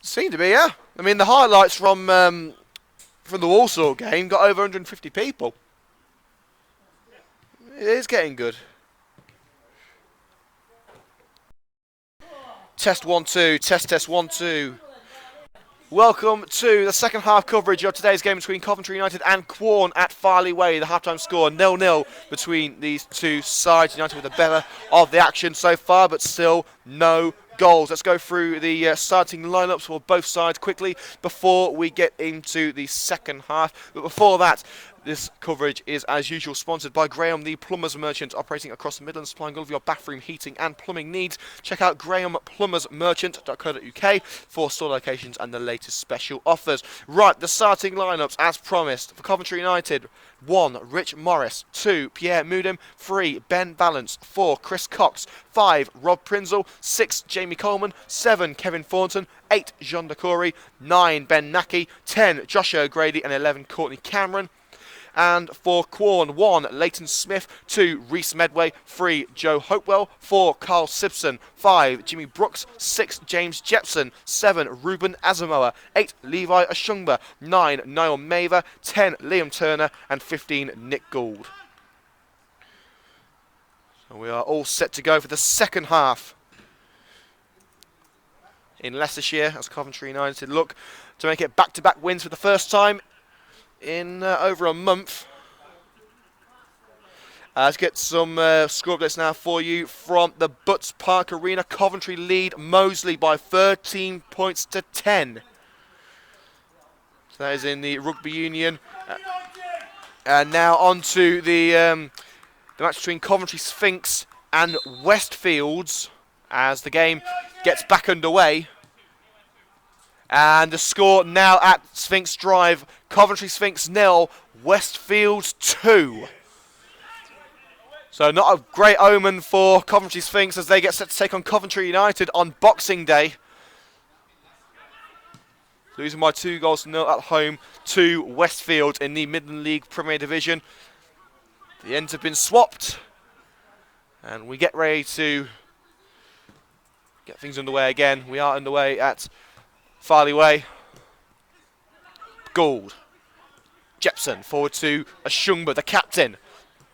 Seemed to be, yeah. I mean, the highlights from the Walsall game got over 150 people. It is getting good. Test 1 2, test 1 2. Welcome to the second half coverage of today's game between Coventry United and Quorn at Farley Way. The half-time score 0-0 between these two sides. United with the better of the action so far, but still no goals. Let's go through the starting lineups for both sides quickly before we get into the second half. But before that, this coverage is, as usual, sponsored by Graham, the Plumbers Merchant, operating across the Midlands, supplying all of your bathroom, heating and plumbing needs. Check out grahamplumbersmerchant.co.uk for store locations and the latest special offers. Right, the starting lineups, as promised, for Coventry United. 1. Rich Morris. 2. Pierre Moodham. 3. Ben Balance. 4. Chris Cox. 5. Rob Prinzel. 6. Jamie Coleman. 7. Kevin Thornton. 8. Jean Decory. 9. Ben Naki. 10. Josh O'Grady. And 11. Courtney Cameron. And for Quorn, 1. Leighton Smith. 2. Reese Medway. 3. Joe Hopewell. 4. Carl Simpson. 5. Jimmy Brooks. 6. James Jepson. 7. Ruben Asamoah. 8. Levi Ashungba. 9. Niall Maver. 10. Liam Turner. And 15. Nick Gould. So we are all set to go for the second half in Leicestershire as Coventry United look to make it back-to-back wins for the first time in over a month. Let's get some score updates now for you from the Butts Park Arena. Coventry lead Moseley by 13 points to 10. So that is in the Rugby Union. And now on to the match between Coventry Sphinx and Westfields as the game gets back underway. And the score now at Sphinx Drive, Coventry Sphinx 0, Westfields 2. So not a great omen for Coventry Sphinx as they get set to take on Coventry United on Boxing Day. Losing by 2 goals to 0 at home to Westfield in the Midland League Premier Division. The ends have been swapped. And we get ready to get things underway again. We are underway at Farley Way. Gould. Jepson forward to Ashungba, the captain.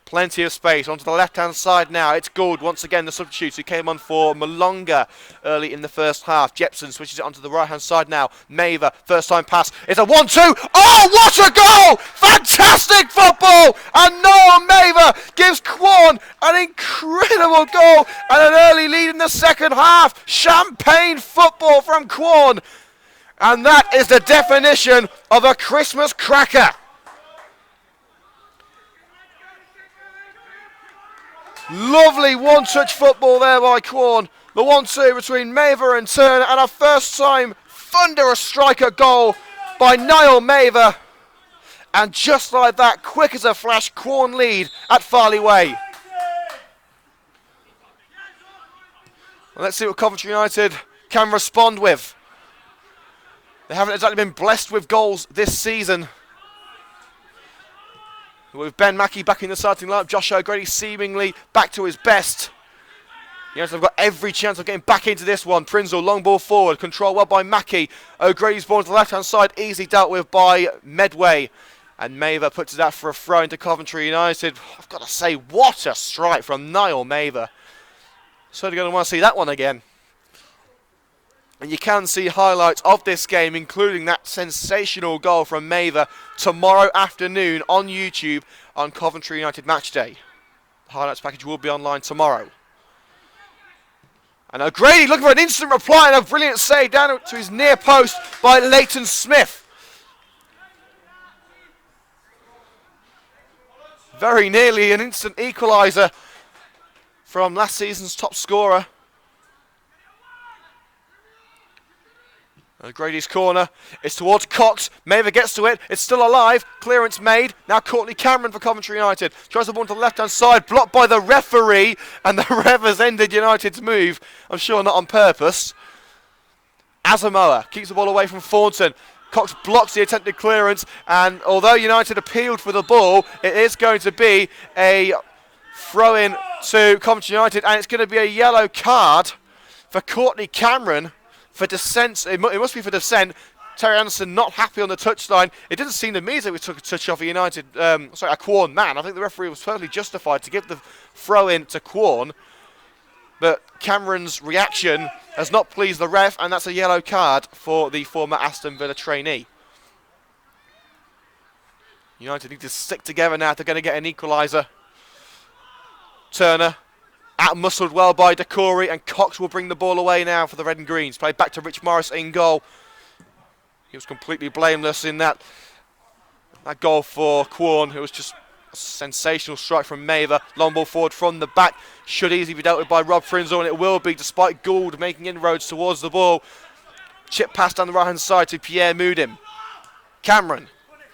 Plenty of space onto the left-hand side now. It's Gould once again, the substitute who came on for Malonga early in the first half. Jepson switches it onto the right-hand side now. Maver, first-time pass. It's a 1-2. Oh, what a goal! Fantastic football! And Noah Maver gives Quorn an incredible goal and an early lead in the second half. Champagne football from Quorn. And that is the definition of a Christmas cracker. Lovely one-touch football there by Quorn. The 1-2 between Maver and Turner, and a first-time thunderous striker goal by Niall Maver. And just like that, quick as a flash, Quorn lead at Farley Way. Well, let's see what Coventry United can respond with. They haven't exactly been blessed with goals this season. With Ben Mackey back in the starting lineup, Josh O'Grady seemingly back to his best. Yes, they've got every chance of getting back into this one. Prinzel, long ball forward, controlled well by Mackey. O'Grady's ball to the left-hand side, easily dealt with by Medway. And Maver puts it out for a throw into Coventry United. I've got to say, what a strike from Niall Maver. Certainly going to want to see that one again. And you can see highlights of this game, including that sensational goal from Maver, tomorrow afternoon on YouTube on Coventry United Match Day. The highlights package will be online tomorrow. And O'Grady looking for an instant reply and a brilliant save down to his near post by Leighton Smith. Very nearly an instant equaliser from last season's top scorer. O'Grady's corner, it's towards Cox, Maver gets to it, it's still alive, clearance made, now Courtney Cameron for Coventry United, tries the ball to the left hand side, blocked by the referee, and the ref has ended United's move, I'm sure not on purpose. Asamoah keeps the ball away from Thornton, Cox blocks the attempted clearance, and although United appealed for the ball, it is going to be a throw-in to Coventry United, and it's going to be a yellow card for Courtney Cameron for dissent. It must be for dissent. Terry Anderson not happy on the touchline. It didn't seem to me as if we took a touch off a United, a Quorn man. I think the referee was perfectly justified to give the throw in to Quorn. But Cameron's reaction has not pleased the ref, and that's a yellow card for the former Aston Villa trainee. United need to stick together now if they're going to get an equaliser. Turner out-muscled well by Decore, and Cox will bring the ball away now for the Red and Greens. Played back to Rich Morris in goal. He was completely blameless in that goal for Quorn. It was just a sensational strike from Maver. Long ball forward from the back. Should easily be dealt with by Rob Prinzel, and it will be, despite Gould making inroads towards the ball. Chip pass down the right-hand side to Pierre Mudim. Cameron.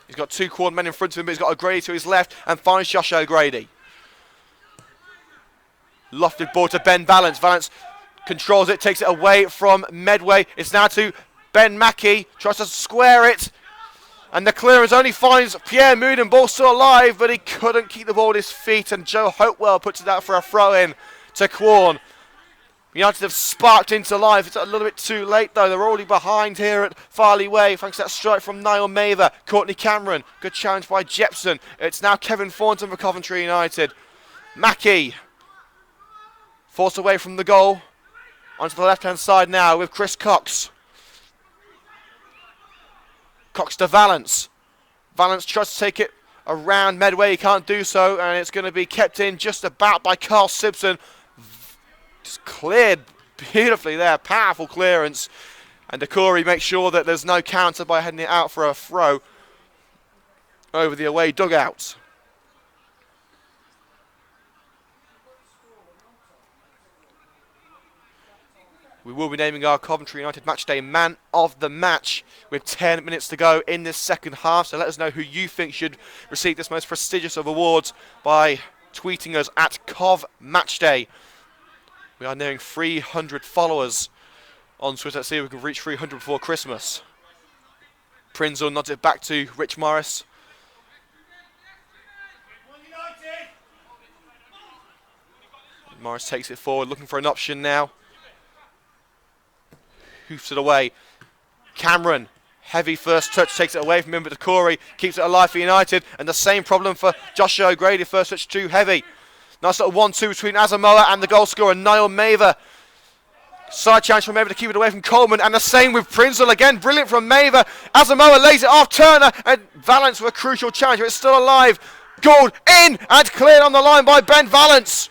He's got two Quorn men in front of him, but he's got O'Grady to his left, and finds Josh O'Grady. Lofted ball to Ben Valance. Valance controls it, takes it away from Medway. It's now to Ben Mackey, tries to square it, and the clearance only finds Pierre Mudim. Ball still alive, but he couldn't keep the ball at his feet, and Joe Hopewell puts it out for a throw-in to Quorn. United have sparked into life. It's a little bit too late, though. They're already behind here at Farley Way, thanks to that strike from Niall Maver. Courtney Cameron, good challenge by Jepson. It's now Kevin Thornton for Coventry United. Mackey, forced away from the goal. Onto the left-hand side now with Chris Cox. Cox to Valance. Valance tries to take it around Medway. He can't do so, and it's going to be kept in just about by Carl Simpson. Just cleared beautifully there. Powerful clearance. And Decore makes sure that there's no counter by heading it out for a throw over the away dugout. We will be naming our Coventry United Matchday Man of the Match with 10 minutes to go in this second half. So let us know who you think should receive this most prestigious of awards by tweeting us at Cov Matchday. We are nearing 300 followers on Twitter. Let's see if we can reach 300 before Christmas. Prinzel nods it back to Rich Morris. Morris takes it forward, looking for an option now. Hoofs it away. Cameron, heavy first touch, takes it away from him, but Decore keeps it alive for United. And the same problem for Joshua O'Grady, first touch too heavy. Nice little 1-2 between Asamoah and the goal scorer, Niall Maver. Side challenge from Maver to keep it away from Coleman, and the same with Prinzel again. Brilliant from Maver. Asamoah lays it off Turner, and Valance with a crucial challenge, but it's still alive. Gould in, and cleared on the line by Ben Valance.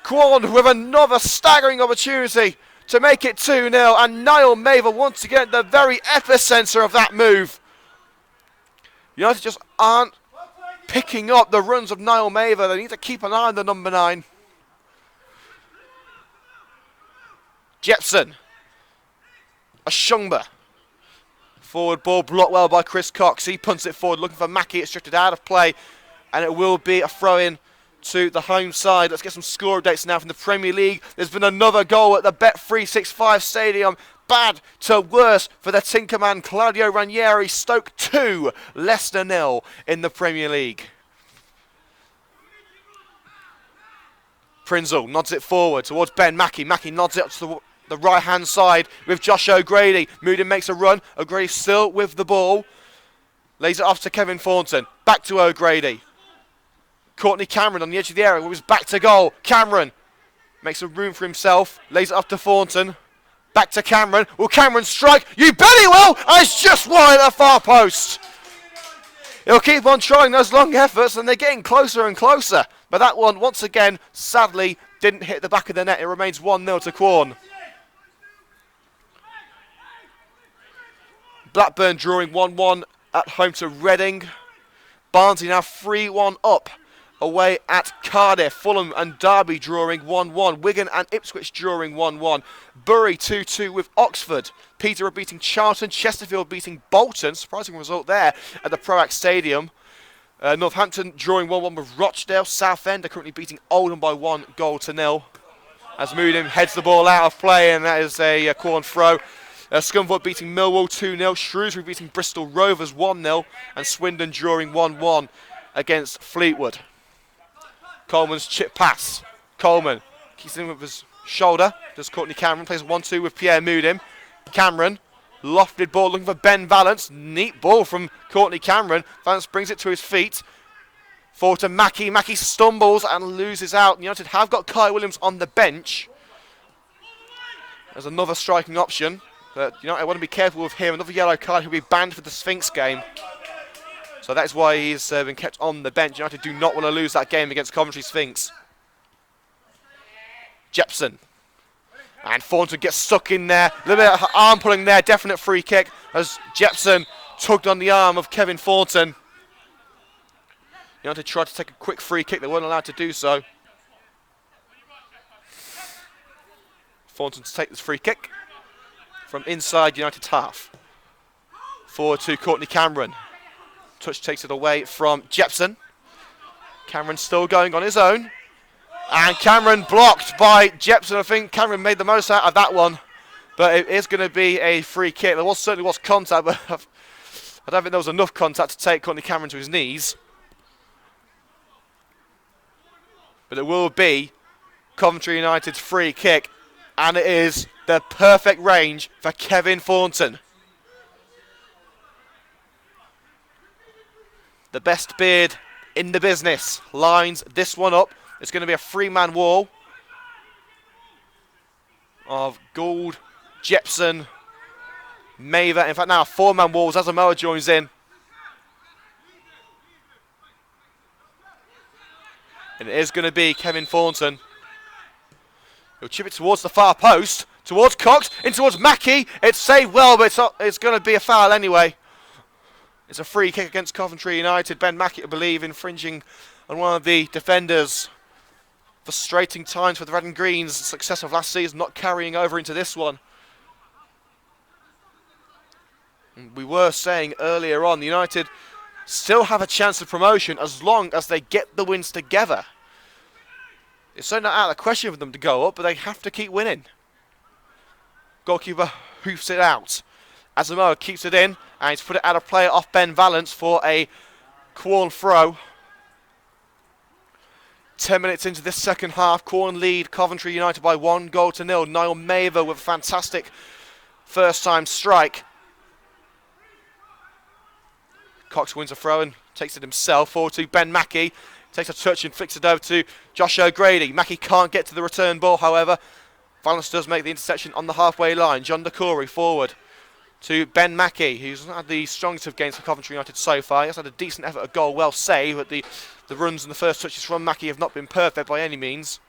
Quorn with another staggering opportunity to make it 2-0, and Niall Maver once again at the very epicenter of that move. United just aren't picking up the runs of Niall Maver. They need to keep an eye on the number 9. Jepson. Ashungba. Forward ball blocked well by Chris Cox. He punts it forward, looking for Mackey. It's drifted out of play, and it will be a throw-in to the home side. Let's get some score updates now from the Premier League. There's been another goal at the Bet365 Stadium. Bad to worse for the Tinkerman Claudio Ranieri. Stoke 2, Leicester 0 in the Premier League. Prinzel nods it forward towards Ben Mackey. Mackey nods it up to the right-hand side with Josh O'Grady. Mudim makes a run. O'Grady still with the ball. Lays it off to Kevin Thornton. Back to O'Grady. Courtney Cameron on the edge of the area. It was back to goal. Cameron makes some room for himself. Lays it up to Thornton. Back to Cameron. Will Cameron strike? You bet he will! And it's just wide at the far post. He'll keep on trying those long efforts, and they're getting closer and closer. But that one, once again, sadly, didn't hit the back of the net. It remains 1-0 to Quorn. Blackburn drawing 1-1 at home to Reading. Barnsley now 3-1 up away at Cardiff. Fulham and Derby drawing 1-1. Wigan and Ipswich drawing 1-1. Bury 2-2 with Oxford. Peterborough beating Charlton. Chesterfield beating Bolton. Surprising result there at the Proact Stadium. Northampton drawing 1-1 with Rochdale. Southend are currently beating Oldham by 1-0. As Mudim heads the ball out of play, and that is a Quorn throw. Scunthorpe beating Millwall 2-0. Shrewsbury beating Bristol Rovers 1-0. And Swindon drawing 1-1 against Fleetwood. Coleman's chip pass. Coleman keeps in with his shoulder. Does Courtney Cameron. Plays 1-2 with Pierre Mudim. Cameron. Lofted ball looking for Ben Valance. Neat ball from Courtney Cameron. Valance brings it to his feet. Forward to Mackie. Mackie stumbles and loses out. United have got Kai Williams on the bench. There's another striking option. But United want to be careful with him. Another yellow card. He'll be banned for the Sphinx game. So that's why he's been kept on the bench. United do not want to lose that game against Coventry Sphinx. Jepson. And Thornton gets stuck in there. A little bit of arm pulling there. Definite free kick as Jepson tugged on the arm of Kevin Thornton. United tried to take a quick free kick. They weren't allowed to do so. Thornton to take this free kick from inside United's half. Forward to Courtney Cameron. Touch takes it away from Jepson. Cameron still going on his own. And Cameron blocked by Jepson. I think Cameron made the most out of that one. But it is going to be a free kick. There certainly was contact, but I don't think there was enough contact to take Courtney Cameron to his knees. But it will be Coventry United's free kick. And it is the perfect range for Kevin Thornton. The best beard in the business lines this one up. It's going to be a three-man wall of Gould, Jepson, Maver. In fact, now a four-man wall as Asamoah joins in. And it is going to be Kevin Thornton. He'll chip it towards the far post, towards Cox, in towards Mackie. It's saved well, but it's going to be a foul anyway. It's a free kick against Coventry United. Ben Mackie, I believe, infringing on one of the defenders. Frustrating times for the Red and Greens. Success of last season not carrying over into this one. And we were saying earlier on, United still have a chance of promotion as long as they get the wins together. It's certainly not out of the question for them to go up, but they have to keep winning. Goalkeeper hoofs it out. Asamoah keeps it in, and he's put it out of play off Ben Valance for a Quorn throw. 10 minutes into this second half, Quorn lead Coventry United by 1-0. Niall Maver with a fantastic first-time strike. Cox wins a throw and takes it himself. Forward to Ben Mackie. Takes a touch and flicks it over to Josh O'Grady. Mackie can't get to the return ball, however. Valance does make the interception on the halfway line. John Decory forward to Ben Mackie, who's not had the strongest of games for Coventry United so far. He has had a decent effort, a goal well saved, but the runs and the first touches from Mackie have not been perfect by any means.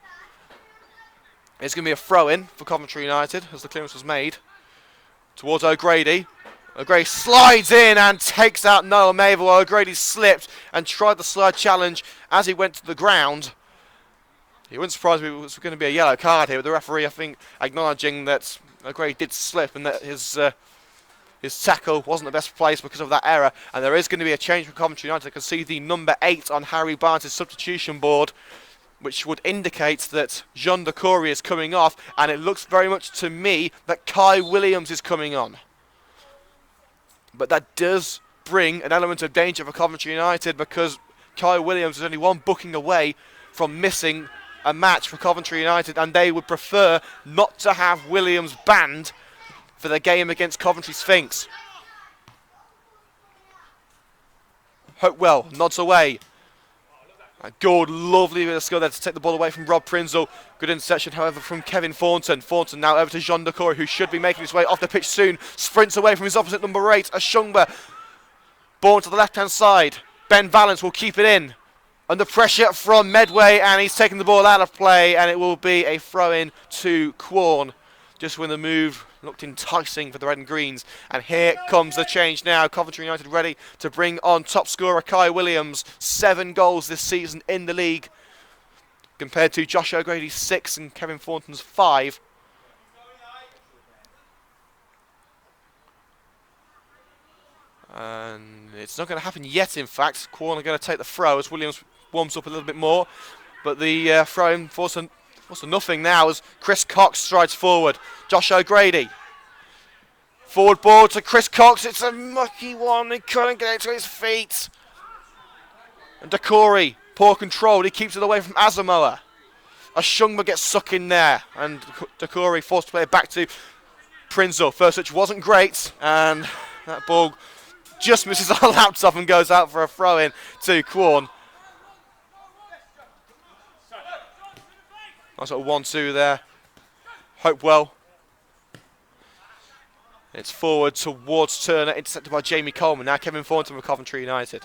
It's going to be a throw-in for Coventry United as the clearance was made. Towards O'Grady. O'Grady slides in and takes out Niall Maver while O'Grady slipped and tried the slide challenge as he went to the ground. It wouldn't surprise me if it was going to be a yellow card here, with the referee, I think, acknowledging that O'Grady did slip and that his tackle wasn't the best place because of that error. And there is going to be a change for Coventry United. I can see the number 8 on Harry Barnes' substitution board, which would indicate that Jean Decory is coming off. And it looks very much to me that Kai Williams is coming on. But that does bring an element of danger for Coventry United, because Kai Williams is only one booking away from missing a match for Coventry United, and they would prefer not to have Williams banned for the game against Coventry Sphinx. Hopewell nods away. Good, lovely bit of skill there to take the ball away from Rob Prinzel. Good interception, however, from Kevin Thornton. Thornton now over to Jean Decory, who should be making his way off the pitch soon. Sprints away from his opposite, number 8, Ashungba. Born to the left-hand side. Ben Valance will keep it in. Under pressure from Medway, and he's taken the ball out of play, and it will be a throw-in to Quorn. Just when the move looked enticing for the Red and Greens. And here comes the change now. Coventry United ready to bring on top scorer Kai Williams. 7 goals this season in the league, compared to Josh O'Grady's 6 and Kevin Thornton's 5. And it's not going to happen yet, in fact. Quorn are going to take the throw as Williams warms up a little bit more. But the throw-in forced to nothing now as Chris Cox strides forward. Josh O'Grady. Forward ball to Chris Cox. It's a mucky one. He couldn't get it to his feet. And Decory, poor control. He keeps it away from Asamoah. Ashungba gets stuck in there, and Dakori forced to play it back to Prinzel. First touch wasn't great, and that ball just misses our laptop and goes out for a throw-in to Quorn. Nice little 1-2 there. Hopewell. It's forward towards Turner, intercepted by Jamie Coleman. Now Kevin Thornton for Coventry United.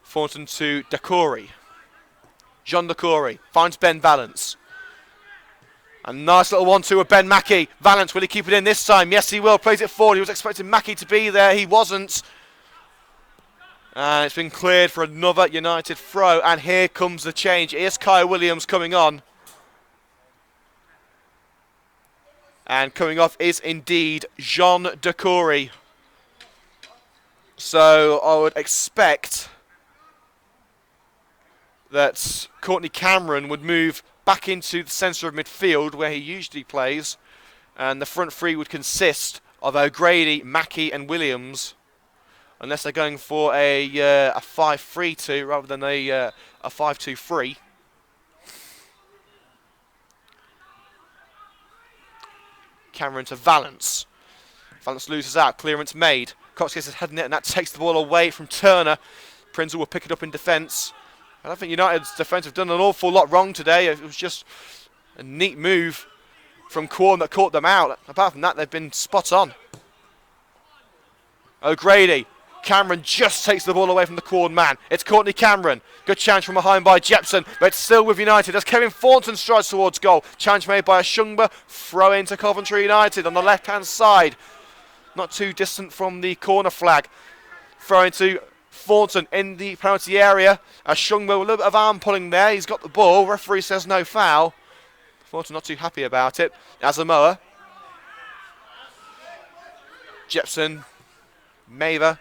Thornton to Dakori. Jean Dakori finds Ben Valance. A nice little 1-2 with Ben Mackey. Valance, will he keep it in this time? Yes, he will. Plays it forward. He was expecting Mackey to be there. He wasn't. And it's been cleared for another United throw. And here comes the change. Here's Kai Williams coming on. And coming off is indeed Jean Dakori. So I would expect that Courtney Cameron would move back into the centre of midfield where he usually plays, and the front three would consist of O'Grady, Mackey and Williams, unless they're going for a 5-3-2 rather than a 5-2-3. Cameron to Valance. Valance loses out, clearance made. Cox gets his head in it, and that takes the ball away from Turner. Prinzel will pick it up in defence. I don't think United's defence have done an awful lot wrong today. It was just a neat move from Quorn that caught them out. Apart from that, they've been spot on. O'Grady. Cameron just takes the ball away from the Quorn man. It's Courtney Cameron. Good challenge from behind by Jepson, but it's still with United as Kevin Thornton strides towards goal. Challenge made by Ashungba. Throw into Coventry United on the left-hand side. Not too distant from the corner flag. Throw into Thornton in the penalty area. Ashungba with a little bit of arm pulling there. He's got the ball. Referee says no foul. Thornton not too happy about it. Asamoah. Jepson. Mather.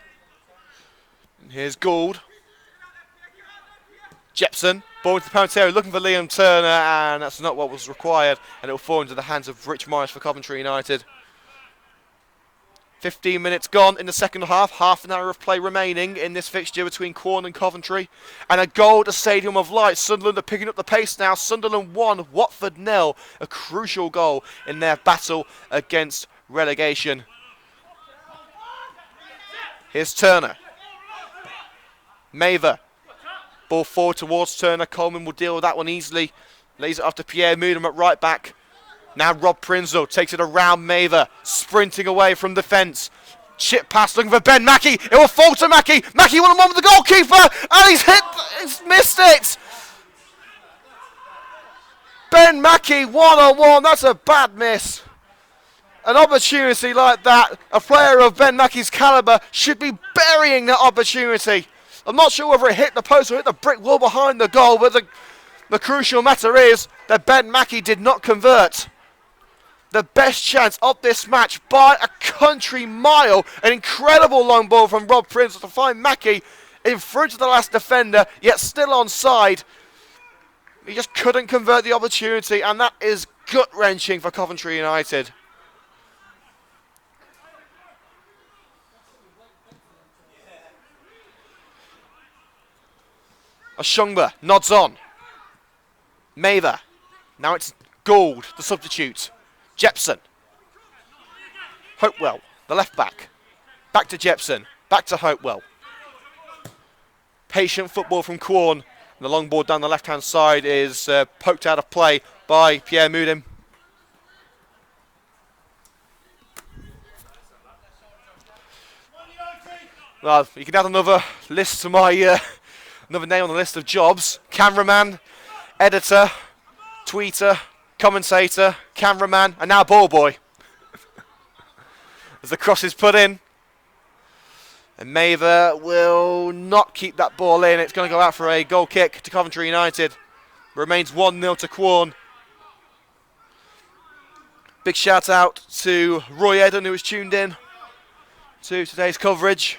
And here's Gould. Jepson. Ball into the penalty area looking for Liam Turner, and that's not what was required. And it will fall into the hands of Rich Morris for Coventry United. 15 minutes gone in the second half. Half an hour of play remaining in this fixture between Quorn and Coventry. And a goal at the Stadium of Light. Sunderland are picking up the pace now. Sunderland 1, Watford 0. A crucial goal in their battle against relegation. Here's Turner. Mather. Ball forward towards Turner. Coleman will deal with that one easily. Lays it off to Pierre Moodham at right back. Now Rob Prinzel takes it around Mather, sprinting away from the fence. Chip pass looking for Ben Mackey. It will fall to Mackey. Mackey one-on-one with the goalkeeper, and he's missed it. Ben Mackey one-on-one. That's a bad miss. An opportunity like that, a player of Ben Mackey's calibre should be burying that opportunity. I'm not sure whether it hit the post or hit the brick wall behind the goal, but the crucial matter is that Ben Mackey did not convert. The best chance of this match by a country mile. An incredible long ball from Rob Prinzel to find Mackey in front of the last defender, yet still onside. He just couldn't convert the opportunity, and that is gut-wrenching for Coventry United. Ashungba nods on. Mather. Now it's Gould, the substitute. Jepson. Hopewell, the left back. Back to Jepson. Back to Hopewell. Patient football from Quorn. The long ball down the left-hand side is poked out of play by Pierre Moodham. Well, you can add another list to my another name on the list of jobs. Cameraman, editor, tweeter, commentator, cameraman, and now ball boy. As the cross is put in. And Mather will not keep that ball in. It's going to go out for a goal kick to Coventry United. Remains 1-0 to Quorn. Big shout out to Roy Eden, who was tuned in to today's coverage.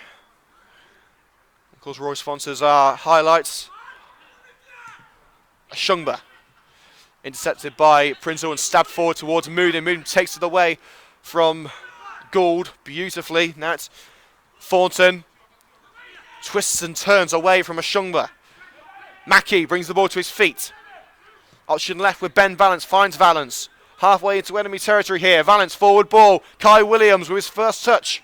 Of course, Roy sponsors our highlights. Ashungba. Intercepted by Prinzel and stabbed forward towards Moodham. Moodham takes it away from Gould beautifully. Now it's Thornton. Twists and turns away from Ashungba. Mackey brings the ball to his feet. Option left with Ben Valance, finds Valance. Halfway into enemy territory here. Valance forward ball. Kai Williams with his first touch.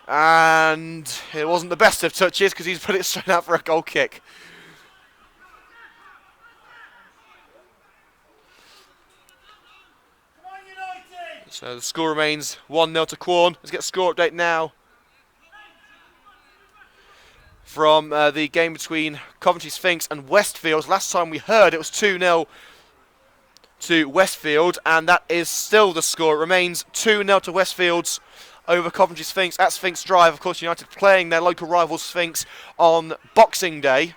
And it wasn't the best of touches because he's put it straight out for a goal kick. So the score remains 1-0 to Quorn. Let's get a score update now from the game between Coventry Sphinx and Westfields. Last time we heard it was 2-0 to Westfield, and that is still the score. It remains 2-0 to Westfields over Coventry Sphinx at Sphinx Drive. Of course, United playing their local rival Sphinx on Boxing Day.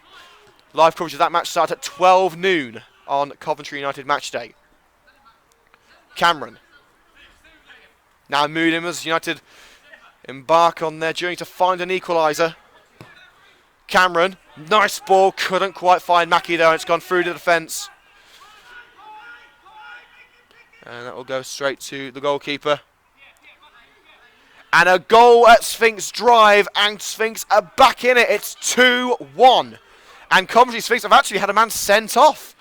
Live coverage of that match starts at 12 noon on Coventry United match day. Cameron. Now Moodham as United embark on their journey to find an equaliser. Cameron, nice ball, couldn't quite find Mackie though, it's gone through the defence. And that will go straight to the goalkeeper. And a goal at Sphinx Drive, and Sphinx are back in it. It's 2-1. And Coventry Sphinx have actually had a man sent off.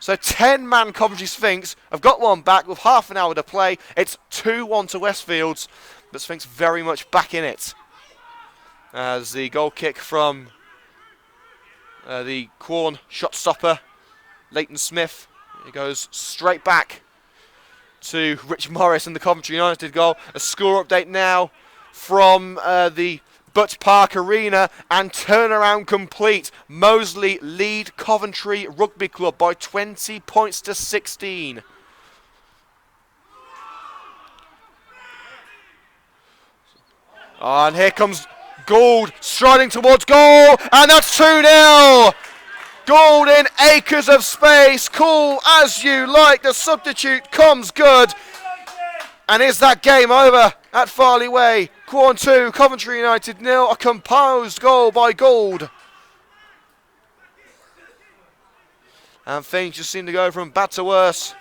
So 10-man Coventry Sphinx have got one back with half an hour to play. It's 2-1 to Westfields, but Sphinx very much back in it. As the goal kick from the Quorn shot stopper, Leighton Smith, it goes straight back to Rich Morris and the Coventry United goal. A score update now from the Butts Park Arena, and turnaround complete. Moseley lead Coventry Rugby Club by 20 points to 16. And here comes Gould striding towards goal, and that's 2-0. Gould in acres of space, cool as you like. The substitute comes good. And is that game over at Farley Way? Quorn 2, Coventry United 0. A composed goal by Gould. And things just seem to go from bad to worse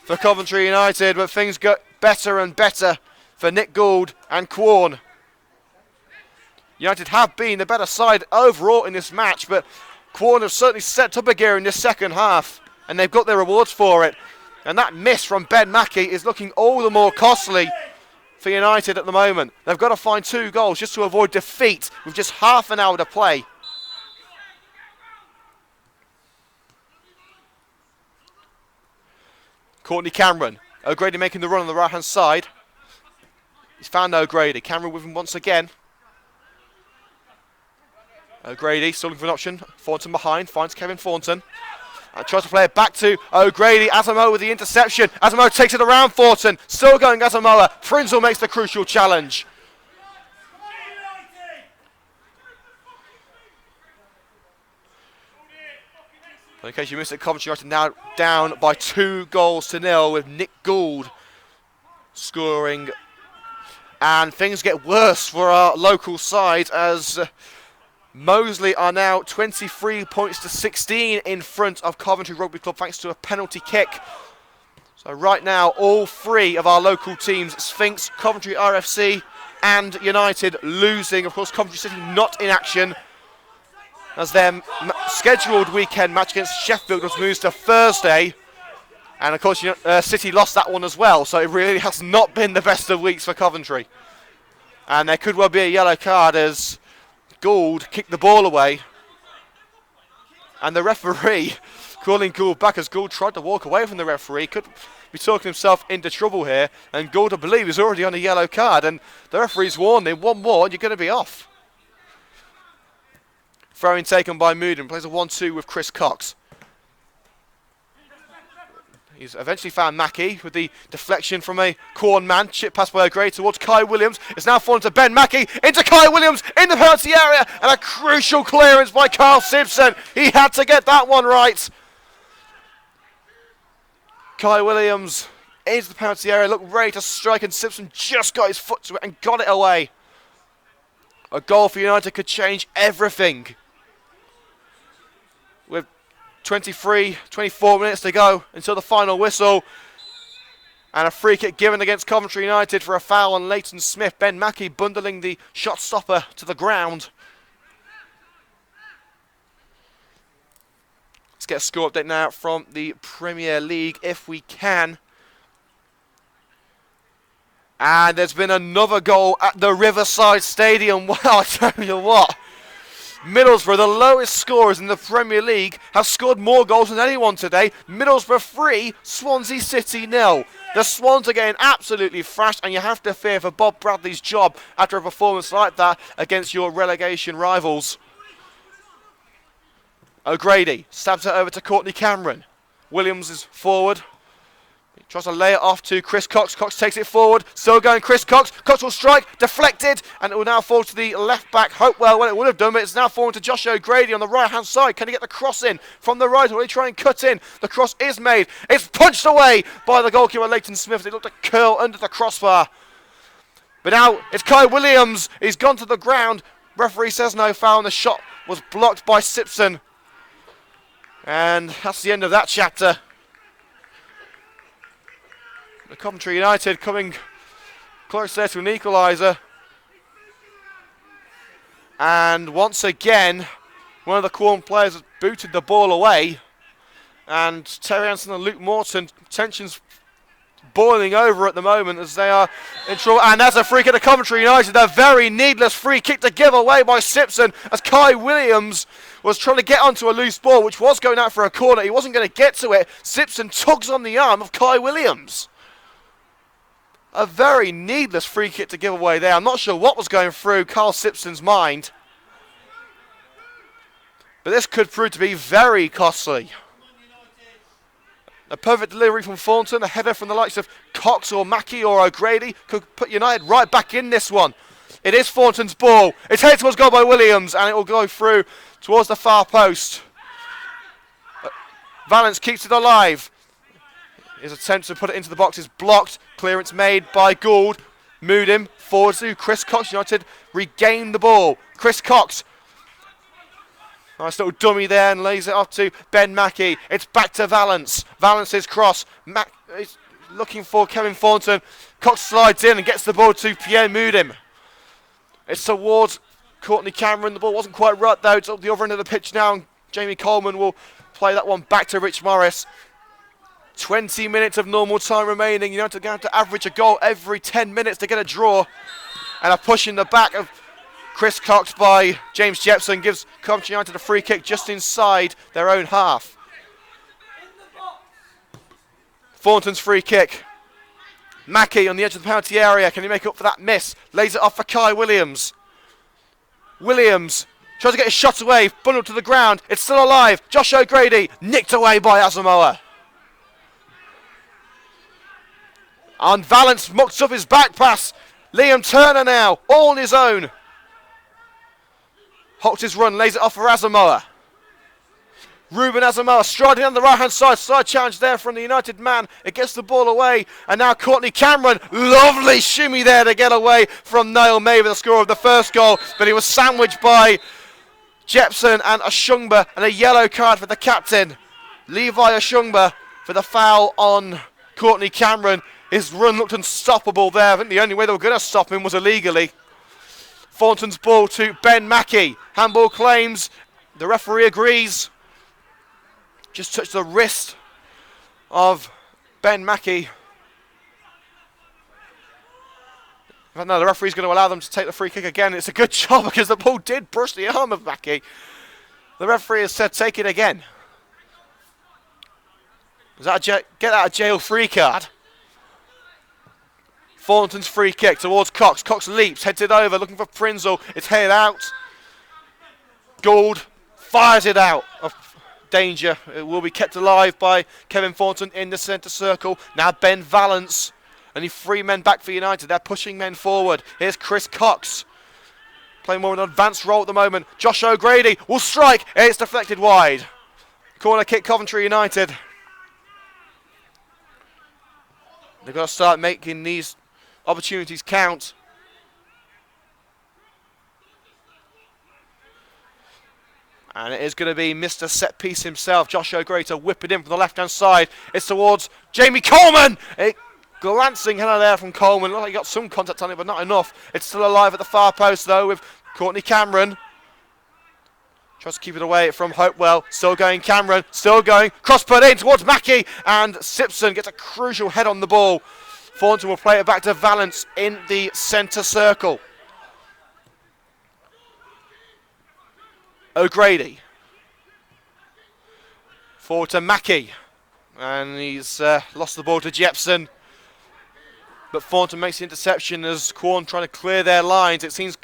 for Coventry United, but things get better and better for Nick Gould and Quorn. United have been the better side overall in this match, but Quorn have certainly stepped up a gear in this second half, and they've got their rewards for it. And that miss from Ben Mackie is looking all the more costly for United at the moment. They've got to find 2 goals just to avoid defeat with just half an hour to play. Courtney Cameron. O'Grady making the run on the right-hand side. He's found O'Grady. Cameron with him once again. O'Grady still looking for an option. Thornton behind. Finds Kevin Thornton. And tries to play it back to O'Grady. Asamoah with the interception. Asamoah takes it around Thornton. Still going Asamoah. Prinzel makes the crucial challenge. In case you missed it, Coventry United now down by 2-0 with Nick Gould scoring. And things get worse for our local side as Moseley are now 23 points to 16 in front of Coventry Rugby Club thanks to a penalty kick. So right now all 3 of our local teams, Sphinx, Coventry RFC and United, losing. Of course, Coventry City not in action as their scheduled weekend match against Sheffield was moved to Thursday. And of course City lost that one as well, so it really has not been the best of weeks for Coventry. And there could well be a yellow card as Gould kicked the ball away, and the referee calling Gould back as Gould tried to walk away from the referee. Could be talking himself into trouble here, and Gould, I believe, is already on a yellow card, and the referee's warned him, one more and you're going to be off. Throw-in taken by Moodham, plays a 1-2 with Chris Cox. He's eventually found Mackie with the deflection from a Quorn man. Chip pass by O'Grady towards Kai Williams. It's now fallen to Ben Mackie. Into Kai Williams in the penalty area. And a crucial clearance by Carl Simpson. He had to get that one right. Kai Williams into the penalty area. Looked ready to strike, and Simpson just got his foot to it and got it away. A goal for United could change everything. With 24 minutes to go until the final whistle. And a free kick given against Coventry United for a foul on Leighton Smith. Ben Mackie bundling the shot stopper to the ground. Let's Let's get a score update now from the Premier League if we can. And there's been another goal at the Riverside Stadium. Wow, I tell you what. Middlesbrough, the lowest scorers in the Premier League, have scored more goals than anyone today. Middlesbrough 3, Swansea City 0. The Swans are getting absolutely thrashed, and you have to fear for Bob Bradley's job after a performance like that against your relegation rivals. O'Grady stabs it over to Courtney Cameron. Williams is forward. He tries to lay it off to Chris Cox. Cox takes it forward. Still going Chris Cox. Cox will strike. Deflected. And it will now fall to the left back. Hopewell, well, it would have done, but it's now falling to Josh O'Grady on the right-hand side. Can he get the cross in from the right? Or will he try and cut in? The cross is made. It's punched away by the goalkeeper, Leighton Smith. It looked to curl under the crossbar. But now it's Kai Williams. He's gone to the ground. Referee says no foul, and the shot was blocked by Simpson. And that's the end of that chapter. The Coventry United coming close there to an equaliser. And once again, one of the Quorn players has booted the ball away. And Terry Hansen and Luke Morton, tensions boiling over at the moment as they are in trouble. And that's a free kick to Coventry United. A very needless free kick to give away by Simpson as Kai Williams was trying to get onto a loose ball, which was going out for a corner. He wasn't going to get to it. Simpson tugs on the arm of Kai Williams. A very needless free kick to give away there. I'm not sure what was going through Carl Simpson's mind. But this could prove to be very costly. A perfect delivery from Thornton, a header from the likes of Cox or Mackey or O'Grady could put United right back in this one. It is Thornton's ball. It's headed towards goal by Williams, and it will go through towards the far post. Valence keeps it alive. His attempt to put it into the box is blocked. Clearance made by Gould. Moodim forward to Chris Cox. United regain the ball. Chris Cox. Nice little dummy there and lays it off to Ben Mackey. It's back to Valence. Valence's cross. Is looking for Kevin Thornton. Cox slides in and gets the ball to Pierre Moodim. It's towards Courtney Cameron. The ball wasn't quite right though. It's up the other end of the pitch now. And Jamie Coleman will play that one back to Rich Morris. 20 minutes of normal time remaining. United are going to average a goal every 10 minutes to get a draw. And a push in the back of Chris Cox by James Jepson gives Coventry United a free kick just inside their own half. Thornton's free kick. Mackey on the edge of the penalty area. Can he make up for that miss? Lays it off for Kai Williams. Williams tries to get his shot away. Bundled to the ground. It's still alive. Josh O'Grady nicked away by Asamoah. And Valence mucks up his back pass. Liam Turner now, all on his own. Halts his run, lays it off for Asamoah. Ruben Asamoah striding on the right-hand side. Side challenge there from the United man. It gets the ball away. And now Courtney Cameron. Lovely shimmy there to get away from Niall Maver, the scorer of the first goal. But he was sandwiched by Jepson and Ashungba. And a yellow card for the captain. Levi Ashungba for the foul on Courtney Cameron. His run looked unstoppable there. I think the only way they were going to stop him was illegally. Thornton's ball to Ben Mackey. Handball claims. The referee agrees. Just touched the wrist of Ben Mackey. No, the referee's going to allow them to take the free kick again. It's a good job because the ball did brush the arm of Mackey. The referee has said take it again. Is that a get out of jail free card? Thornton's free kick towards Cox. Cox leaps, heads it over, looking for Prinzel. It's headed out. Gould fires it out of danger. It will be kept alive by Kevin Thornton in the centre circle. Now Ben Valence. Only 3 men back for United. They're pushing men forward. Here's Chris Cox. Playing more of an advanced role at the moment. Josh O'Grady will strike. It's deflected wide. Corner kick Coventry United. They've got to start making these opportunities count. And it is going to be Mr. Set Piece himself, Josh O'Grady, to whip it in from the left-hand side. It's towards Jamie Coleman. Glancing header there from Coleman. Looked like he got some contact on it, but not enough. It's still alive at the far post, though, with Courtney Cameron. Tries to keep it away from Hopewell. Still going Cameron. Still going. Cross put in towards Mackey. And Simpson gets a crucial head on the ball. Thornton will play it back to Valence in the centre circle. O'Grady. Forward to Mackey. And he's lost the ball to Jepson. But Thornton makes the interception as Quorn trying to clear their lines. It seems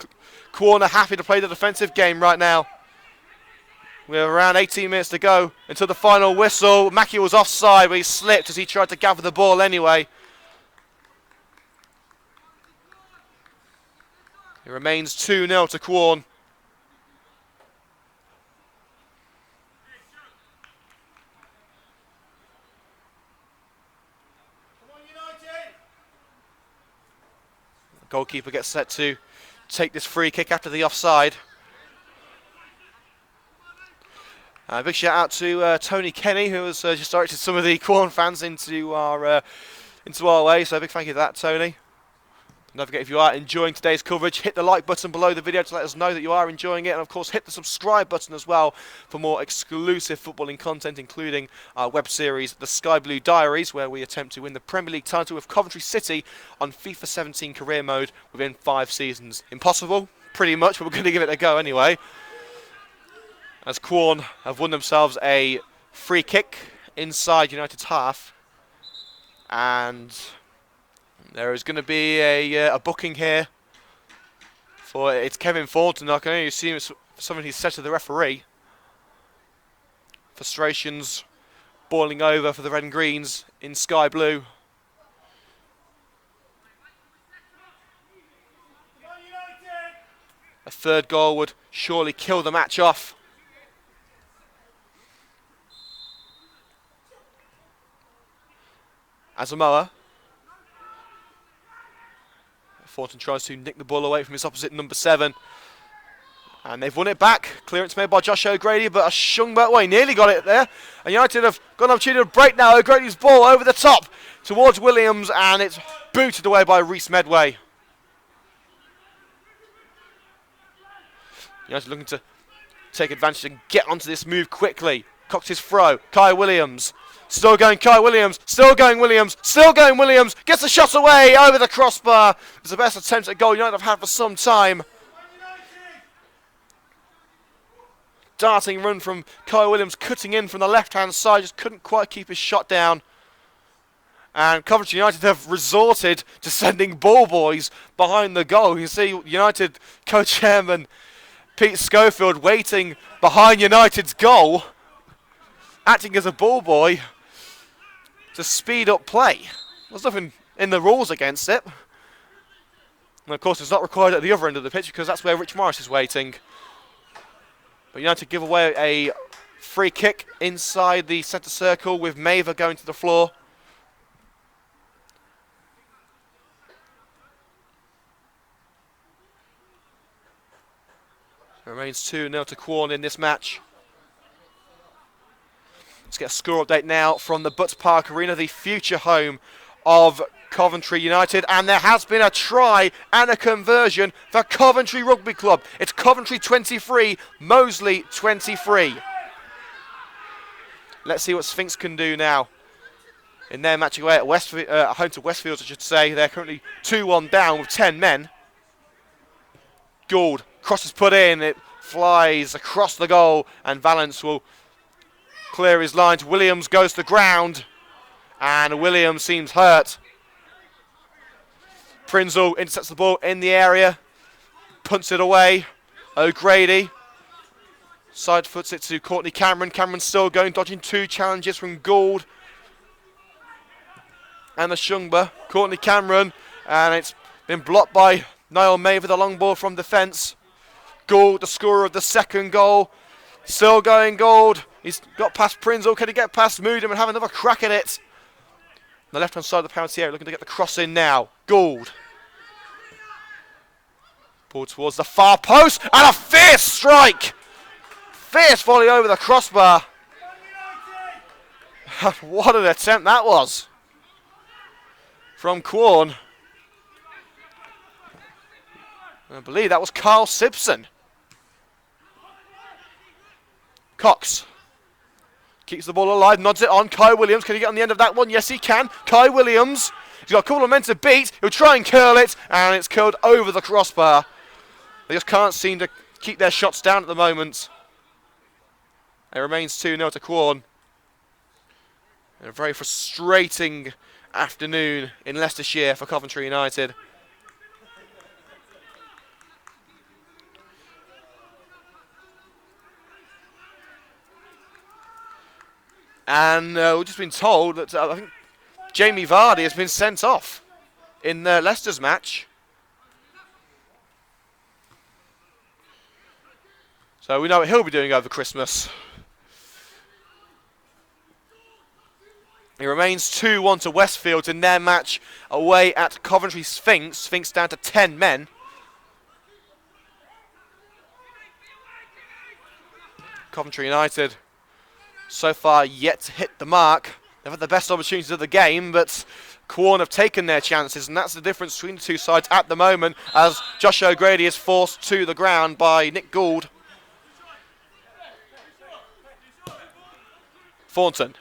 Quorn are happy to play the defensive game right now. We're around 18 minutes to go until the final whistle. Mackey was offside, but he slipped as he tried to gather the ball anyway. It remains 2-0 to Quorn. The goalkeeper gets set to take this free kick after the offside. Big shout out to Tony Kenny, who has just directed some of the Quorn fans into our way. So big thank you to that, Tony. Don't forget, if you are enjoying today's coverage, hit the like button below the video to let us know that you are enjoying it. And of course, hit the subscribe button as well for more exclusive footballing content, including our web series, The Sky Blue Diaries, where we attempt to win the Premier League title with Coventry City on FIFA 17 career mode within 5 seasons. Impossible, pretty much, but we're going to give it a go anyway. As Quorn have won themselves a free kick inside United's half. And there is going to be a booking here for it's Kevin Thornton. I can only assume it's something he's said to the referee. Frustrations boiling over for the red and greens in sky blue. A third goal would surely kill the match off. Asamoah. Thornton tries to nick the ball away from his opposite number 7. And they've won it back. Clearance made by Josh O'Grady, but a Shungba, well, he nearly got it there. And United have got an opportunity to break now. O'Grady's ball over the top towards Williams, and it's booted away by Reece Medway. United looking to take advantage and get onto this move quickly. Cocks his throw. Kai Williams. Still going Kai Williams. Still going Williams. Still going Williams. Gets the shot away over the crossbar. It's the best attempt at goal United have had for some time. Darting run from Kai Williams, cutting in from the left-hand side. Just couldn't quite keep his shot down. And Coventry United have resorted to sending ball boys behind the goal. You see United co-chairman Pete Schofield waiting behind United's goal, acting as a ball boy to speed up play. There's nothing in the rules against it. And of course it's not required at the other end of the pitch because that's where Rich Morris is waiting. But United give away a free kick inside the centre circle with Maver going to the floor. It remains 2-0 to Quorn in this match. Let's get a score update now from the Butts Park Arena, the future home of Coventry United. And there has been a try and a conversion for Coventry Rugby Club. It's Coventry 23, Moseley 23. Let's see what Sphinx can do now in their match away at home to Westfield, I should say. They're currently 2-1 down with 10 men. Gould, cross is put in, it flies across the goal, and Valence will clear his lines. Williams goes to the ground, and Williams seems hurt. Prinzel intercepts the ball in the area, punts it away. O'Grady side foots it to Courtney Cameron. Cameron's still going, dodging 2 challenges from Gould and the Shungba. Courtney Cameron, and it's been blocked by Niall Maver, the long ball from defence. Gould, the scorer of the second goal. Still going Gould. He's got past Prinzel. Can he get past Moodham and have another crack at it? On the left-hand side of the penalty area, looking to get the cross in now. Gould. Ball towards the far post. And a fierce strike! Fierce volley over the crossbar. What an attempt that was from Quorn. I believe that was Carl Simpson. Cox keeps the ball alive, nods it on. Kai Williams, can he get on the end of that one? Yes, he can. Kai Williams, he's got a couple of men to beat. He'll try and curl it, and it's curled over the crossbar. They just can't seem to keep their shots down at the moment. It remains 2-0 to Quorn. And a very frustrating afternoon in Leicestershire for Coventry United. And we've just been told that I think Jamie Vardy has been sent off in Leicester's match. So we know what he'll be doing over Christmas. It remains 2-1 to Westfield in their match away at Coventry Sphinx. Sphinx down to 10 men. Coventry United so far yet to hit the mark. They've had the best opportunities of the game, but Quorn have taken their chances, and that's the difference between the two sides at the moment, as Josh O'Grady is forced to the ground by Nick Gould. Thornton.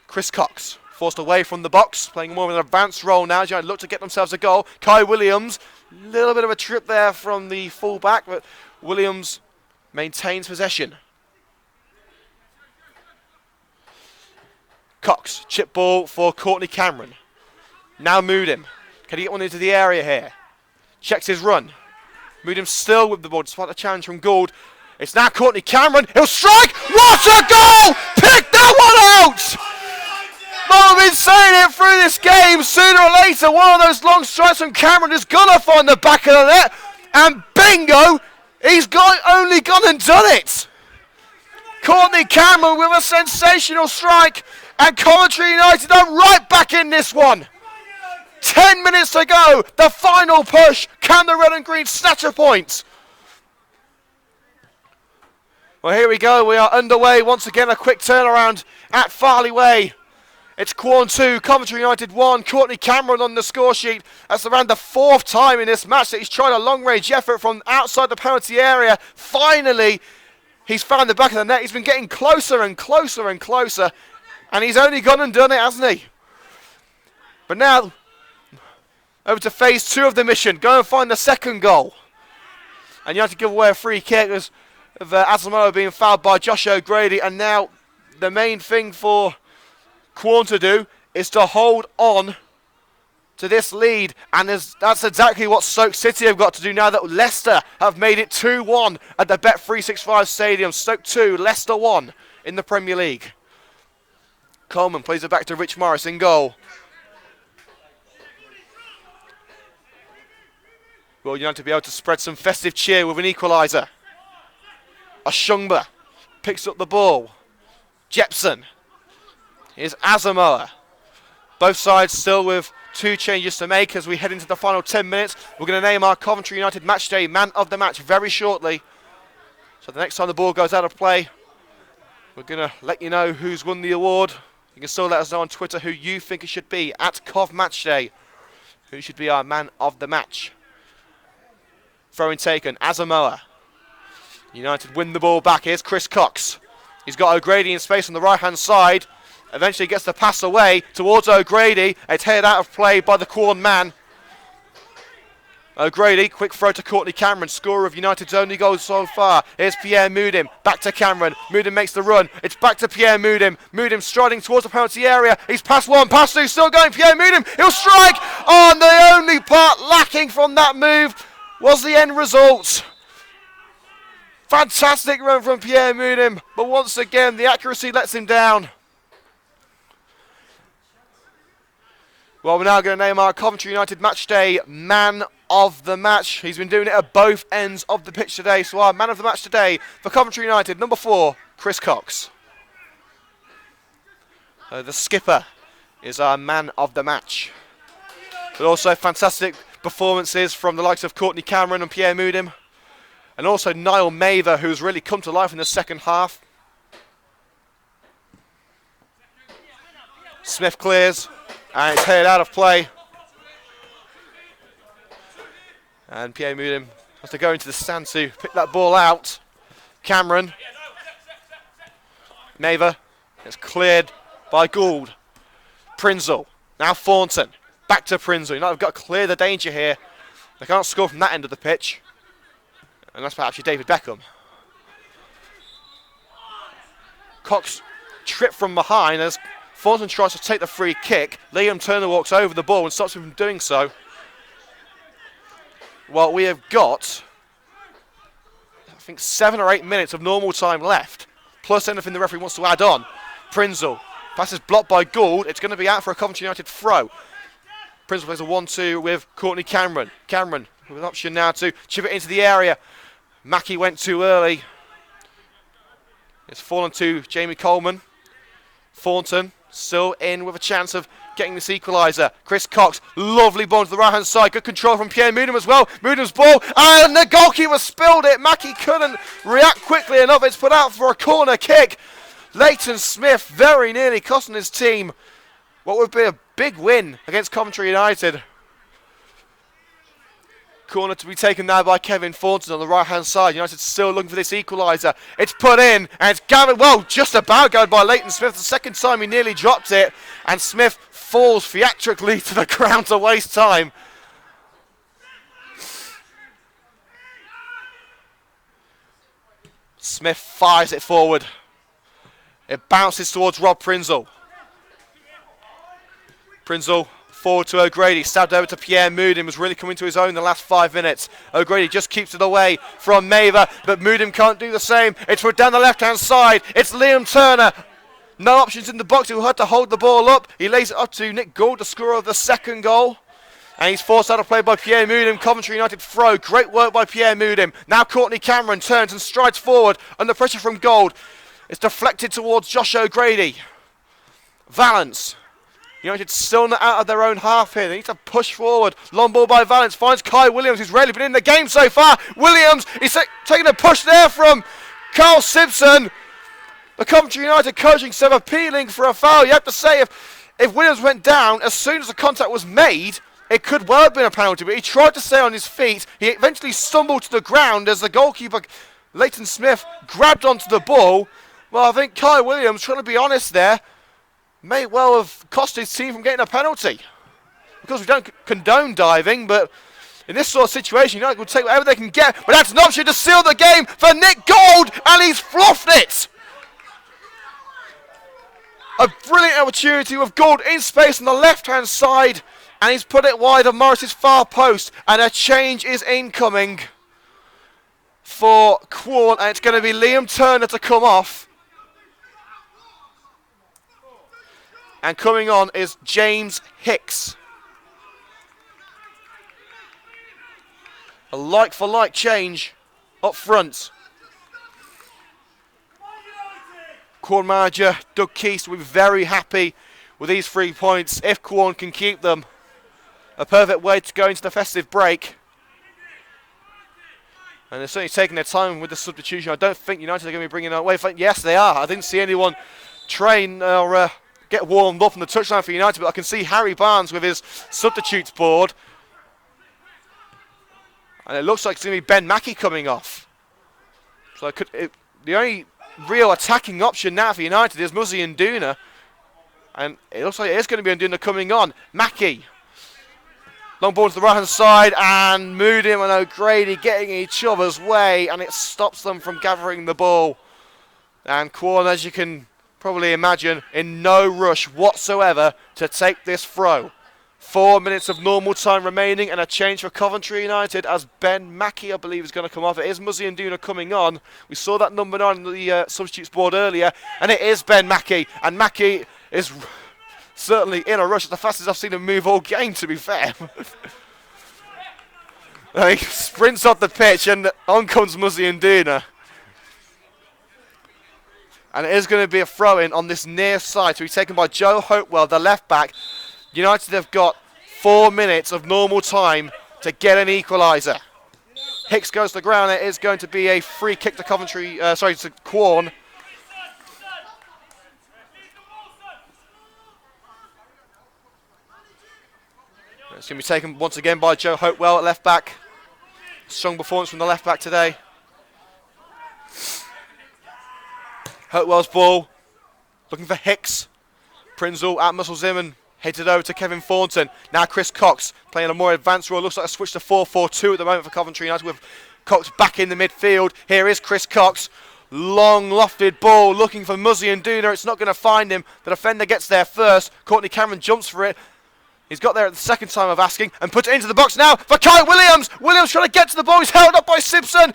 Chris Cox forced away from the box, playing more of an advanced role now. United look to get themselves a goal. Kai Williams, a little bit of a trip there from the full-back, but Williams maintains possession. Cox, chip ball for Courtney Cameron. Now Moodim. Can he get one into the area here? Checks his run. Moodim still with the ball, despite the challenge from Gould. It's now Courtney Cameron. He'll strike. What a goal! Pick that one out! I've been saying it through this game. Sooner or later, one of those long strikes from Cameron is going to find the back of the net. And bingo, he's only gone and done it. Courtney Cameron with a sensational strike. And Coventry United are right back in this one. 10 minutes to go. The final push. Can the red and green snatch a point? Well, here we go. We are underway once again. A quick turnaround at Farley Way. It's Quorn 2, Coventry United 1. Courtney Cameron on the score sheet. That's around the 4th time in this match that he's tried a long-range effort from outside the penalty area. Finally, he's found the back of the net. He's been getting closer and closer and closer. And he's only gone and done it, hasn't he? But now, over to phase 2 of the mission. Go and find the second goal. And you have to give away a free kick of Asamoah being fouled by Josh O'Grady. And now, the main thing for Quorn to do is to hold on to this lead, and that's exactly what Stoke City have got to do now that Leicester have made it 2-1 at the Bet365 Stadium. Stoke 2, Leicester 1 in the Premier League. Coleman plays it back to Rich Morris in goal. Will United be able to spread some festive cheer with an equaliser? Ashungba picks up the ball. Jepson. Here's Asamoah. Both sides still with 2 changes to make as we head into the final 10 minutes. We're going to name our Coventry United Matchday Man of the Match very shortly. So the next time the ball goes out of play, we're going to let you know who's won the award. You can still let us know on Twitter who you think it should be, at Cov Matchday. Who should be our Man of the Match. Throwing taken, Asamoah. United win the ball back. Here's Chris Cox. He's got O'Grady in space on the right-hand side. Eventually gets the pass away towards O'Grady. It's headed out of play by the Quorn man. O'Grady, quick throw to Courtney Cameron, scorer of United's only goal so far. Here's Pierre Moodim, back to Cameron. Moodim makes the run. It's back to Pierre Moodim. Moodim striding towards the penalty area. He's past 1, past 2, still going. Pierre Moodim, he'll strike. Oh, and the only part lacking from that move was the end result. Fantastic run from Pierre Moodim, but once again, the accuracy lets him down. Well, we're now going to name our Coventry United Matchday Man of the Match. He's been doing it at both ends of the pitch today. So our Man of the Match today for Coventry United, number 4, Chris Cox. The skipper is our Man of the Match. But also fantastic performances from the likes of Courtney Cameron and Pierre Moodim. And also Niall Mather, who's really come to life in the second half. Smith clears. And it's headed out of play. And Pierre Moodim has to go into the stand to pick that ball out. Cameron Maver. It's cleared by Gould. Prinzel. Now Thornton. Back to Prinzel. You know, they've got to clear the danger here. They can't score from that end of the pitch. And that's perhaps your David Beckham. Cox tripped from behind as Thornton tries to take the free kick. Liam Turner walks over the ball and stops him from doing so. Well, we have got, I think, 7 or 8 minutes of normal time left, plus anything the referee wants to add on. Prinzel. Pass is blocked by Gould. It's going to be out for a Coventry United throw. Prinzel plays a 1-2 with Courtney Cameron. Cameron with an option now to chip it into the area. Mackie went too early. It's fallen to Jamie Coleman. Thornton still in with a chance of getting this equaliser. Chris Cox, lovely ball to the right hand side. Good control from Pierre Moodham as well. Moodham's ball, and the goalkeeper spilled it. Mackie couldn't react quickly enough. It's put out for a corner kick. Leighton Smith very nearly costing his team what would be a big win against Coventry United. Corner to be taken now by Kevin Thornton on the right hand side. United still looking for this equaliser. It's put in and it's gathered, well, just about gathered by Leighton Smith. The second time he nearly dropped it, and Smith falls theatrically to the ground to waste time. Smith fires it forward. It bounces towards Rob Prinzel. Prinzel forward to O'Grady, stabbed over to Pierre Moodham, was really coming to his own in the last 5 minutes. O'Grady just keeps it away from Maver, but Moodham can't do the same. It's put down the left-hand side. It's Liam Turner. No options in the box. He'll have to hold the ball up. He lays it up to Nick Gould, the scorer of the second goal. And he's forced out of play by Pierre Moodham. Coventry United throw. Great work by Pierre Moodham. Now Courtney Cameron turns and strides forward under pressure from Gould. It's deflected towards Josh O'Grady. Valence. United still not out of their own half here. They need to push forward. Long ball by Valence. Finds Kai Williams, who's rarely been in the game so far. Williams, he's taking a push there from Carl Simpson. The Coventry United coaching staff appealing for a foul. You have to say, if Williams went down, as soon as the contact was made, it could well have been a penalty. But he tried to stay on his feet. He eventually stumbled to the ground as the goalkeeper, Leighton Smith, grabbed onto the ball. Well, I think Kai Williams, trying to be honest there, may well have cost his team from getting a penalty. Because we don't condone diving, but in this sort of situation, United will take whatever they can get. But that's an option to seal the game for Nick Gould, and he's fluffed it. A brilliant opportunity with Gould in space on the left-hand side, and he's put it wide of Morris's far post, and a change is incoming for Quorn, and it's going to be Liam Turner to come off. And coming on is James Hicks. A like-for-like change up front. Quorn manager Doug Keast will be very happy with these 3 points if Quorn can keep them. A perfect way to go into the festive break. And they're certainly taking their time with the substitution. I don't think United are going to be bringing it away. Yes, they are. I didn't see anyone train or get warmed up on the touchline for United, but I can see Harry Barnes with his substitutes board. And it looks like it's going to be Ben Mackie coming off. So the only real attacking option now for United is Muzzy and Duna. And it looks like it is going to be Duna coming on. Mackie. Long ball to the right-hand side, and Moodham and O'Grady getting each other's way, and it stops them from gathering the ball. And Quorn, as you can probably imagine, in no rush whatsoever to take this throw. 4 minutes of normal time remaining, and a change for Coventry United as Ben Mackie, I believe, is going to come off. It is Muzzy and Duna coming on. We saw that number 9 on the substitutes board earlier, and it is Ben Mackie. And Mackie is certainly in a rush. It's the fastest I've seen him move all game, to be fair. He sprints off the pitch, and on comes Muzzy and Duna. And it is going to be a throw-in on this near side to be taken by Joe Hopewell, the left-back. United have got 4 minutes of normal time to get an equaliser. Hicks goes to the ground. It is going to be a free kick to to Quorn. It's going to be taken once again by Joe Hopewell at left-back. Strong performance from the left-back today. Hopewell's ball Looking for Hicks. Prinzel out-muscles him and heads it over to Kevin Thornton. Now Chris Cox playing a more advanced role. Looks like a switch to 4-4-2 at the moment for Coventry United with Cox back in the midfield. Here is Chris Cox. Long lofted ball looking for Muzzy and Duna. It's not going to find him. The defender gets there first. Courtney Cameron jumps for it. He's got there at the second time of asking and puts it into the box now for Kai Williams. Williams trying to get to the ball. He's held up by Simpson.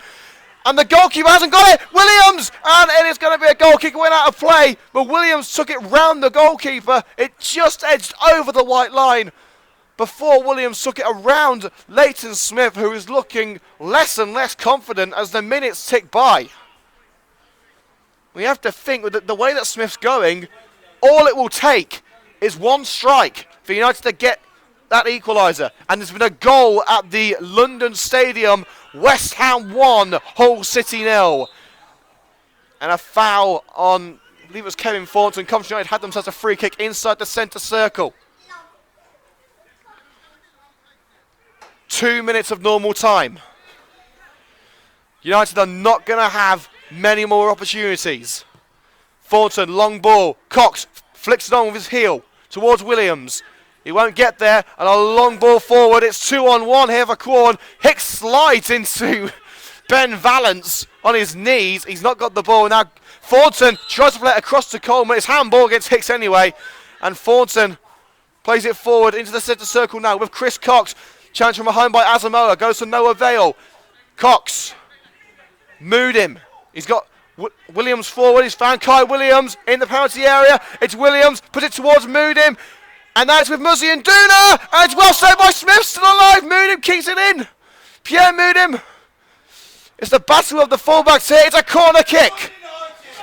And the goalkeeper hasn't got it. Williams! And it is going to be a goal kick. Went out of play. But Williams took it round the goalkeeper. It just edged over the white line before Williams took it around Leighton Smith, who is looking less and less confident as the minutes tick by. We have to think with the way that Smith's going, all it will take is one strike for United to get that equaliser. And there's been a goal at the London Stadium. West Ham 1, Hull City 0. And a foul on, I believe it was Kevin Thornton. Coventry United had themselves a free kick inside the centre circle. 2 minutes of normal time. United are not going to have many more opportunities. Thornton, long ball. Cox flicks it on with his heel towards Williams. He won't get there, and a long ball forward. It's 2-on-1 here for Quorn. Hicks slides into Ben Valance on his knees. He's not got the ball. Now Thornton tries to play it across to Coleman. It's handball against Hicks anyway. And Thornton plays it forward into the centre circle now with Chris Cox. Challenge from behind by Asamoah. Goes to no avail. Cox. Mood him. He's got Williams forward. He's found Kai Williams in the penalty area. It's Williams. Put it towards Moodim. And that's with Muzzy and Duna. And it's well saved by Smith. Still alive. Moodim keeps it in. Pierre Moodim. It's the battle of the fullbacks here. It's a corner kick.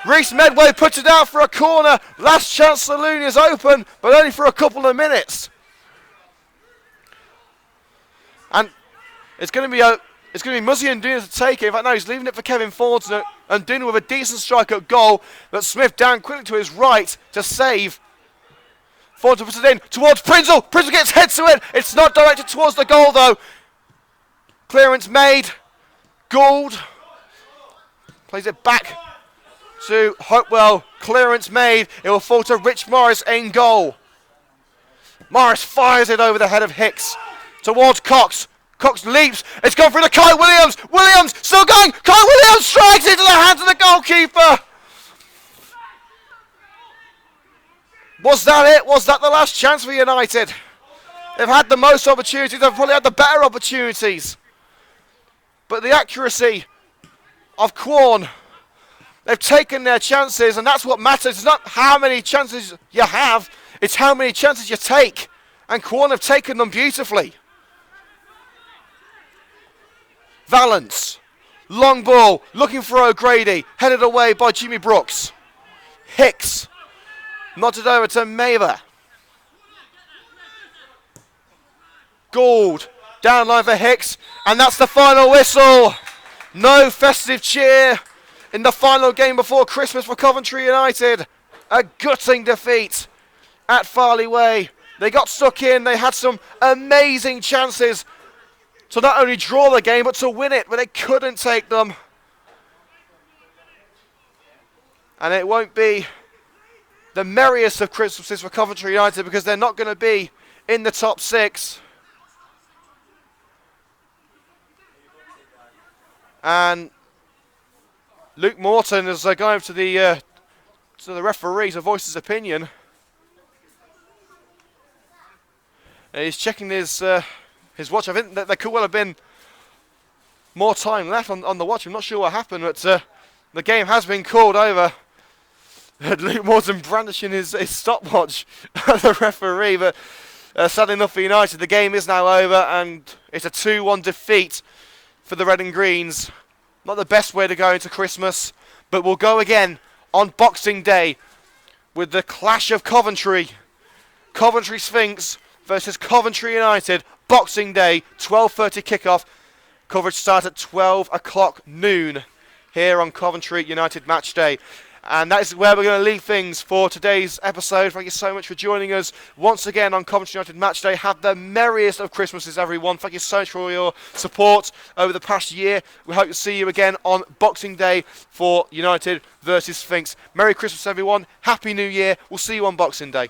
Reece Medway puts it out for a corner. Last chance saloon is open, but only for a couple of minutes. And it's going to be Muzzy and Duna to take it. In fact, no, he's leaving it for Kevin Thornton. And Duna with a decent strike at goal. But Smith down quickly to his right to save. Thornton puts it in towards Prinzel. Prinzel gets head to it. It's not directed towards the goal though. Clearance made. Gould plays it back to Hopewell. Clearance made. It will fall to Rich Morris in goal. Morris fires it over the head of Hicks towards Cox. Cox leaps. It's gone through to Kai Williams. Williams still going. Kai Williams strikes into the hands of the goalkeeper. Was that it? Was that the last chance for United? They've had the most opportunities. They've probably had the better opportunities. But the accuracy of Quorn, they've taken their chances, and that's what matters. It's not how many chances you have, it's how many chances you take. And Quorn have taken them beautifully. Valance, long ball, looking for O'Grady, headed away by Jimmy Brooks. Hicks. Nodded over to Mather. Gould. Down line for Hicks. And that's the final whistle. No festive cheer in the final game before Christmas for Coventry United. A gutting defeat at Farley Way. They got stuck in. They had some amazing chances to not only draw the game but to win it. But they couldn't take them. And it won't be the merriest of Christmases for Coventry United because they're not going to be in the top six. And Luke Morton is going to the referee to voice his opinion. And he's checking his watch. I think that there could well have been more time left on the watch. I'm not sure what happened, but the game has been called over. Luke Morton brandishing his stopwatch at the referee, but sad enough for United, the game is now over and it's a 2-1 defeat for the Red and Greens. Not the best way to go into Christmas, but we'll go again on Boxing Day with the clash of Coventry. Coventry Sphinx versus Coventry United. Boxing Day, 12:30 kickoff. Coverage starts at 12 o'clock noon here on Coventry United Match Day. And that is where we're going to leave things for today's episode. Thank you so much for joining us once again on Coventry United Match Day. Have the merriest of Christmases, everyone. Thank you so much for your support over the past year. We hope to see you again on Boxing Day for United versus Sphinx. Merry Christmas, everyone. Happy New Year. We'll see you on Boxing Day.